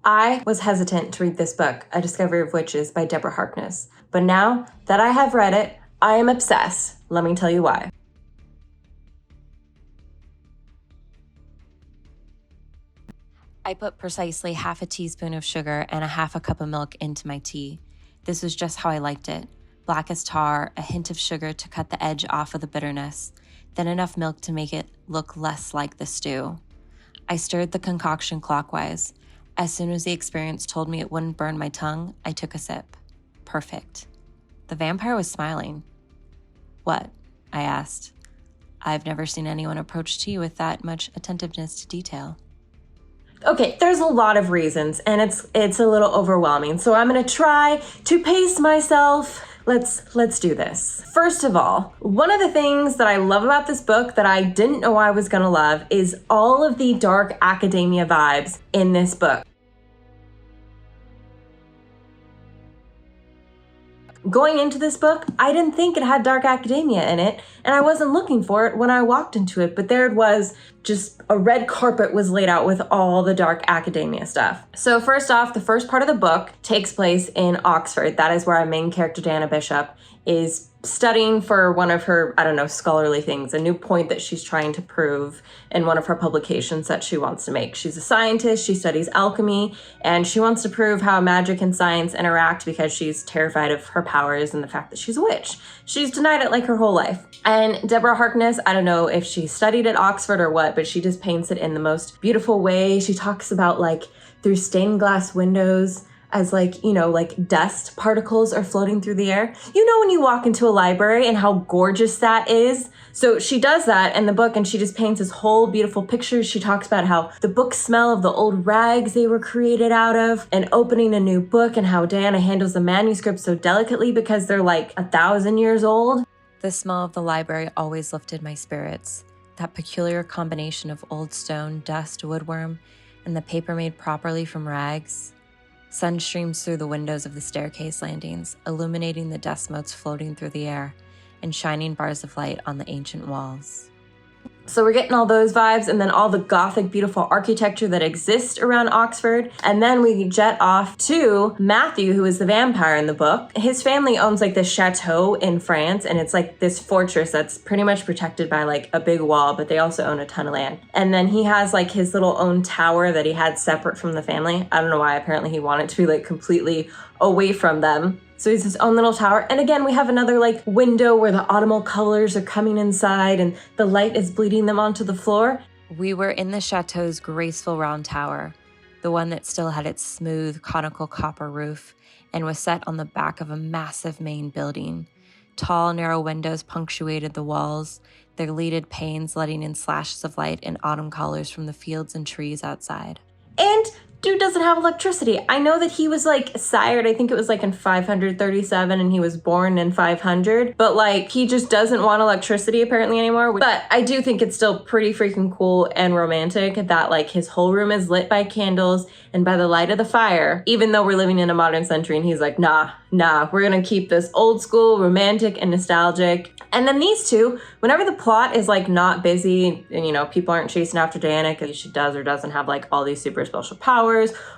I was hesitant to read this book, A Discovery of Witches by Deborah Harkness. But now that I have read it, I am obsessed. Let me tell you why. I put precisely half a teaspoon of sugar and a half a cup of milk into my tea. This was just how I liked it. Black as tar, a hint of sugar to cut the edge off of the bitterness, then enough milk to make it look less like the stew. I stirred the concoction clockwise. As soon as the experience told me it wouldn't burn my tongue, I took a sip. Perfect. The vampire was smiling. "What?" I asked. I've never seen anyone approach tea with that much attentiveness to detail. Okay, there's a lot of reasons, and it's a little overwhelming. So I'm gonna try to pace myself. Let's do this. First of all, one of the things that I love about this book that I didn't know I was gonna love is all of the dark academia vibes in this book. Going into this book, I didn't think it had dark academia in it, and I wasn't looking for it when I walked into it, but there it was, just a red carpet was laid out with all the dark academia stuff. So first off, the first part of the book takes place in Oxford. That is where our main character, Diana Bishop, is studying for one of her, scholarly things, a new point that she's trying to prove in one of her publications that she wants to make. She's a scientist, she studies alchemy, and she wants to prove how magic and science interact because she's terrified of her powers and the fact that she's a witch. She's denied it like her whole life. And Deborah Harkness, I don't know if she studied at Oxford or what, but she just paints it in the most beautiful way. She talks about through stained glass windows, as dust particles are floating through the air. You know when you walk into a library and how gorgeous that is? So she does that in the book, and she just paints this whole beautiful picture. She talks about how the books smell of the old rags they were created out of, and opening a new book, and how Diana handles the manuscript so delicately because they're 1,000 years old. The smell of the library always lifted my spirits. That peculiar combination of old stone, dust, woodworm, and the paper made properly from rags. Sun streams through the windows of the staircase landings, illuminating the dust motes floating through the air and shining bars of light on the ancient walls. So we're getting all those vibes, and then all the Gothic beautiful architecture that exists around Oxford. And then we jet off to Matthew, who is the vampire in the book. His family owns this chateau in France, and it's this fortress that's pretty much protected by a big wall, but they also own a ton of land. And then he has his little own tower that he had separate from the family. I don't know why, apparently he wanted to be completely away from them. So he's his own little tower. And again, we have another window where the autumnal colors are coming inside and the light is bleeding them onto the floor. We were in the chateau's graceful round tower, the one that still had its smooth conical copper roof and was set on the back of a massive main building. Tall, narrow windows punctuated the walls, their leaded panes letting in slashes of light and autumn colors from the fields and trees outside. And dude doesn't have electricity. I know that he was sired, I think it was in 537, and he was born in 500, but he just doesn't want electricity apparently anymore. But I do think it's still pretty freaking cool and romantic that his whole room is lit by candles and by the light of the fire, even though we're living in a modern century, and he's nah, we're gonna keep this old school, romantic, and nostalgic. And then these two, whenever the plot is not busy and people aren't chasing after Diana because she does or doesn't have all these super special powers,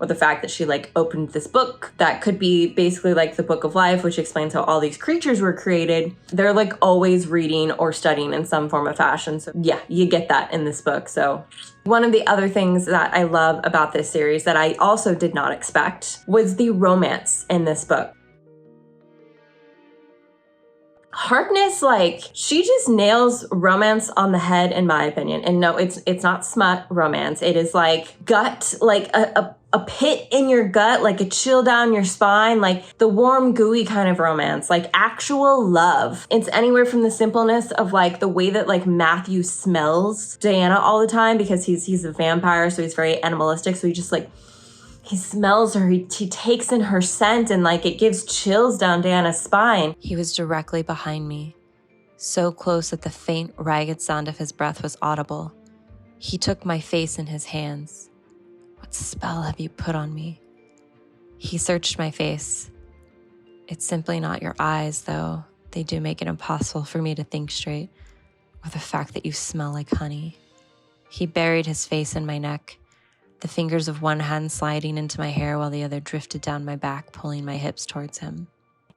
or the fact that she opened this book that could be basically the Book of Life, which explains how all these creatures were created, they're always reading or studying in some form of fashion. So yeah, you get that in this book. So one of the other things that I love about this series that I also did not expect was the romance in this book. Harkness, she just nails romance on the head, in my opinion. And no, it's not smut romance. It is gut, a pit in your gut, a chill down your spine, the warm, gooey kind of romance, actual love. It's anywhere from the simpleness of the way that Matthew smells Diana all the time, because he's a vampire, so he's very animalistic. So he just he smells her, he takes in her scent, and it gives chills down Diana's spine. He was directly behind me, so close that the faint, ragged sound of his breath was audible. He took my face in his hands. "What spell have you put on me?" He searched my face. "It's simply not your eyes, though. They do make it impossible for me to think straight, or the fact that you smell like honey." He buried his face in my neck. the fingers of one hand sliding into my hair while the other drifted down my back, pulling my hips towards him.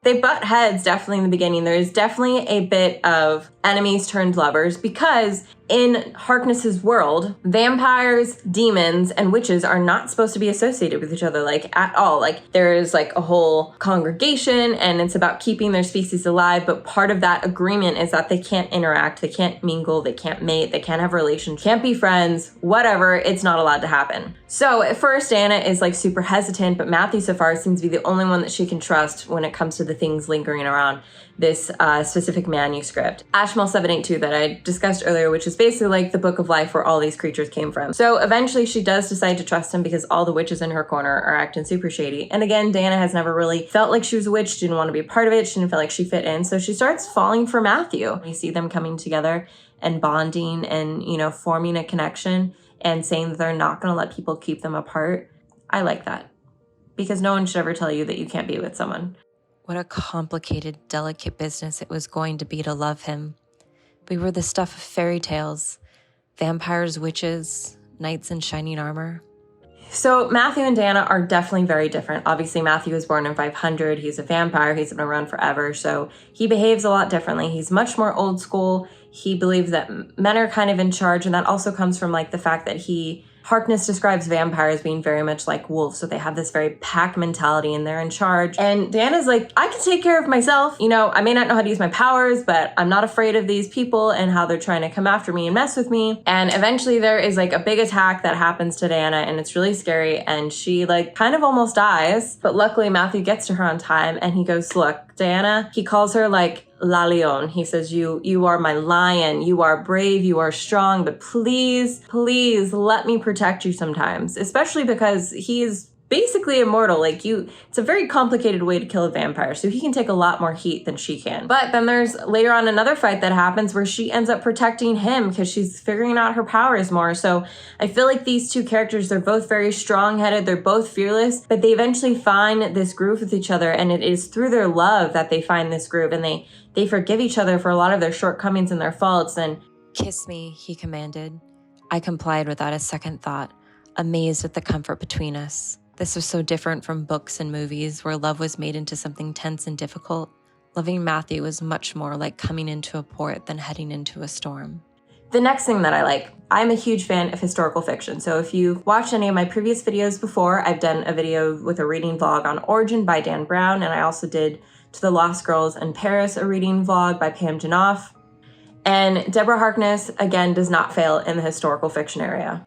They butt heads definitely in the beginning. There's definitely a bit of enemies turned lovers because in Harkness's world, vampires, demons, and witches are not supposed to be associated with each other, like, at all. Like, there is, like, a whole congregation, and it's about keeping their species alive, but part of that agreement is that they can't interact, they can't mingle, they can't mate, they can't have relations, can't be friends, whatever, it's not allowed to happen. So, at first, Diana is, like, super hesitant, but Matthew so far seems to be the only one that she can trust when it comes to the things lingering around this specific manuscript. Ashmole 782 that I discussed earlier, which is basically like the book of life where all these creatures came from. So eventually she does decide to trust him because all the witches in her corner are acting super shady. And again, Diana has never really felt like she was a witch. She didn't want to be a part of it. She didn't feel like she fit in. So she starts falling for Matthew. You see them coming together and bonding and, you know, forming a connection and saying that they're not going to let people keep them apart. I like that because no one should ever tell you that you can't be with someone. What a complicated, delicate business it was going to be to love him. We were the stuff of fairy tales, vampires, witches, knights in shining armor. So Matthew and Diana are definitely very different. Obviously, Matthew was born in 500. He's a vampire. He's been around forever. So he behaves a lot differently. He's much more old school. He believes that men are kind of in charge. And that also comes from like the fact that Harkness describes vampires being very much like wolves. So they have this very pack mentality and they're in charge. And Diana's like, I can take care of myself. You know, I may not know how to use my powers, but I'm not afraid of these people and how they're trying to come after me and mess with me. And eventually there is like a big attack that happens to Diana and it's really scary. And she like kind of almost dies. But luckily Matthew gets to her on time and he goes, look, Diana, he calls her like La Leon. He says, you are my lion. You are brave. You are strong. But please, please let me protect you sometimes, especially because he's basically immortal. Like it's a very complicated way to kill a vampire. So he can take a lot more heat than she can. But then there's later on another fight that happens where she ends up protecting him because she's figuring out her powers more. So I feel like these two characters, they're both very strong-headed. They're both fearless, but they eventually find this groove with each other. And it is through their love that they find this groove and they forgive each other for a lot of their shortcomings and their faults. And kiss me, he commanded. I complied without a second thought, amazed at the comfort between us. This was so different from books and movies where love was made into something tense and difficult. Loving Matthew was much more like coming into a port than heading into a storm. The next thing that I like, I'm a huge fan of historical fiction. So if you've watched any of my previous videos before, I've done a video with a reading vlog on Origin by Dan Brown, and I also did To the Lost Girls in Paris, a reading vlog by Pam Janoff. And Deborah Harkness, again, does not fail in the historical fiction area.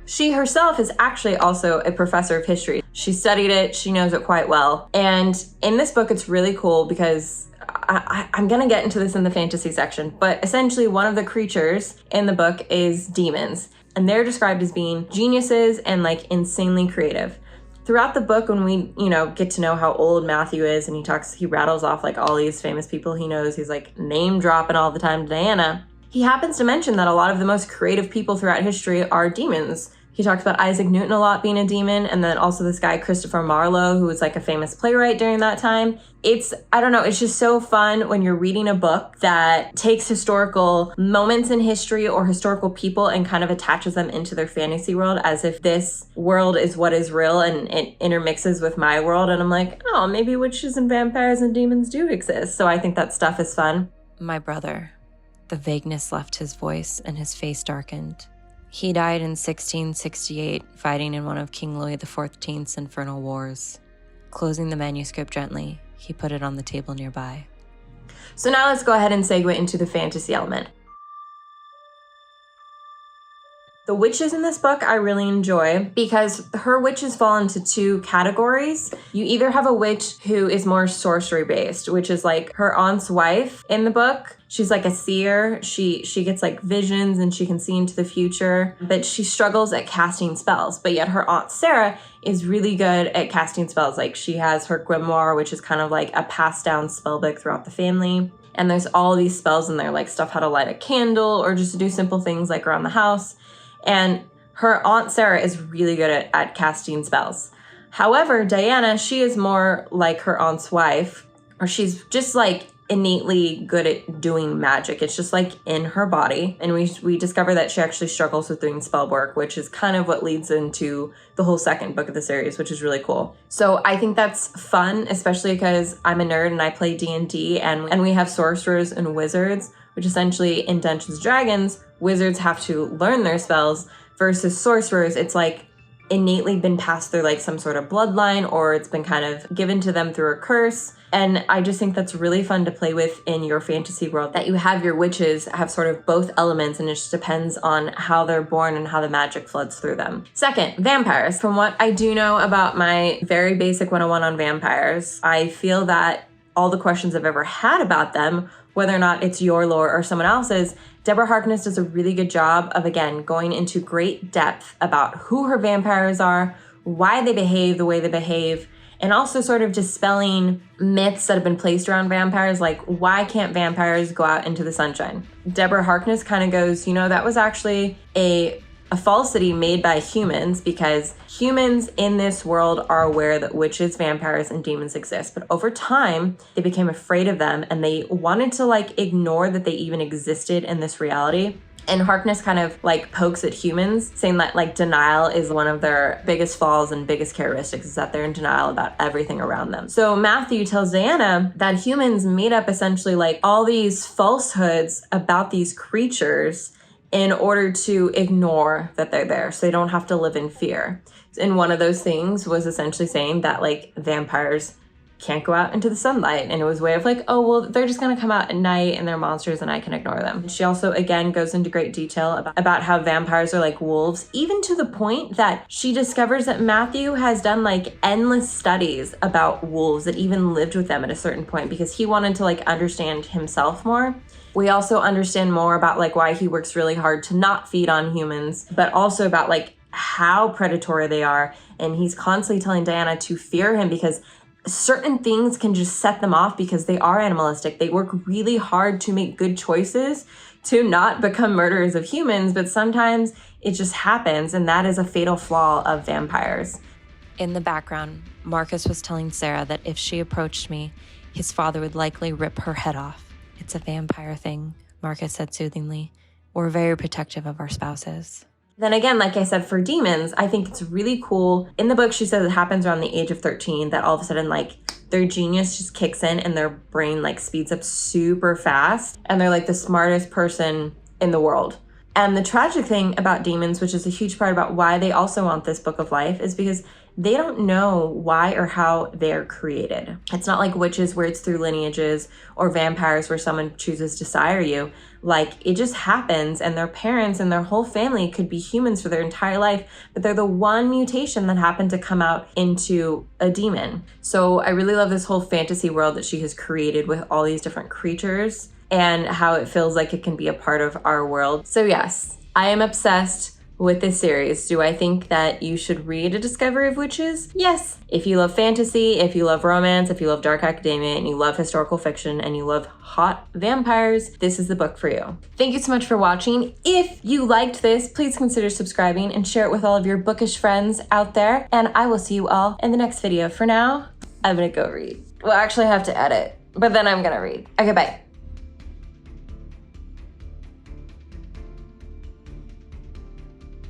She herself is actually also a professor of history. She studied it, she knows it quite well. And in this book, it's really cool because I'm gonna get into this in the fantasy section, but essentially one of the creatures in the book is demons. And they're described as being geniuses and like insanely creative. Throughout the book, when we, get to know how old Matthew is and he rattles off like all these famous people he knows, he's like name dropping all the time to Diana. He happens to mention that a lot of the most creative people throughout history are demons. He talks about Isaac Newton a lot being a demon, and then also this guy, Christopher Marlowe, who was like a famous playwright during that time. It's just so fun when you're reading a book that takes historical moments in history or historical people and kind of attaches them into their fantasy world as if this world is what is real and it intermixes with my world. And I'm like, oh, maybe witches and vampires and demons do exist. So I think that stuff is fun. My brother. The vagueness left his voice and his face darkened. He died in 1668, fighting in one of King Louis XIV's infernal wars. Closing the manuscript gently, he put it on the table nearby. So now let's go ahead and segue into the fantasy element. The witches in this book I really enjoy because her witches fall into two categories. You either have a witch who is more sorcery based, which is like her aunt's wife in the book. She's like a seer. She gets like visions and she can see into the future, but she struggles at casting spells. But yet her aunt Sarah is really good at casting spells. Like she has her grimoire, which is kind of like a passed down spell book throughout the family. And there's all these spells in there, like stuff how to light a candle or just to do simple things like around the house. And her aunt Sarah is really good at casting spells. However, Diana, she is more like her aunt's wife, or she's just like innately good at doing magic. It's just like in her body. And we discover that she actually struggles with doing spell work, which is kind of what leads into the whole second book of the series, which is really cool. So I think that's fun, especially because I'm a nerd and I play D&D, and we have sorcerers and wizards, which essentially in Dungeons & Dragons, wizards have to learn their spells versus sorcerers. It's like innately been passed through like some sort of bloodline, or it's been kind of given to them through a curse. And I just think that's really fun to play with in your fantasy world, that you have your witches have sort of both elements, and it just depends on how they're born and how the magic floods through them. Second, vampires. From what I do know about my very basic 101 on vampires, I feel that all the questions I've ever had about them, whether or not it's your lore or someone else's, Deborah Harkness does a really good job of, again, going into great depth about who her vampires are, why they behave the way they behave, and also sort of dispelling myths that have been placed around vampires, like why can't vampires go out into the sunshine? Deborah Harkness kind of goes, that was actually a falsity made by humans, because humans in this world are aware that witches, vampires, and demons exist. But over time, they became afraid of them and they wanted to ignore that they even existed in this reality. And Harkness kind of pokes at humans, saying that denial is one of their biggest flaws and biggest characteristics, is that they're in denial about everything around them. So Matthew tells Diana that humans made up essentially all these falsehoods about these creatures in order to ignore that they're there, so they don't have to live in fear. And one of those things was essentially saying that vampires can't go out into the sunlight. And it was a way of oh, well, they're just gonna come out at night and they're monsters and I can ignore them. She also, again, goes into great detail about how vampires are like wolves, even to the point that she discovers that Matthew has done endless studies about wolves that even lived with them at a certain point, because he wanted to understand himself more. We also understand more about why he works really hard to not feed on humans, but also about how predatory they are. And he's constantly telling Diana to fear him, because certain things can just set them off because they are animalistic. They work really hard to make good choices to not become murderers of humans, but sometimes it just happens, and that is a fatal flaw of vampires. In the background, Marcus was telling Sarah that if she approached me, his father would likely rip her head off. It's a vampire thing, Marcus said soothingly. We're very protective of our spouses. Then again, like I said, for demons, I think it's really cool. In the book, she says it happens around the age of 13, that all of a sudden, their genius just kicks in and their brain, speeds up super fast. And they're, the smartest person in the world. And the tragic thing about demons, which is a huge part about why they also want this book of life, is because they don't know why or how they're created. It's not like witches where it's through lineages, or vampires where someone chooses to sire you. It just happens, and their parents and their whole family could be humans for their entire life, but they're the one mutation that happened to come out into a demon. So I really love this whole fantasy world that she has created with all these different creatures, and how it feels like it can be a part of our world. So yes, I am obsessed with this series. Do I think that you should read A Discovery of Witches? Yes. If you love fantasy, if you love romance, if you love dark academia, and you love historical fiction, and you love hot vampires, this is the book for you. Thank you so much for watching. If you liked this, please consider subscribing and share it with all of your bookish friends out there. And I will see you all in the next video. For now, I'm gonna go read. Well, actually I have to edit, but then I'm gonna read. Okay, bye.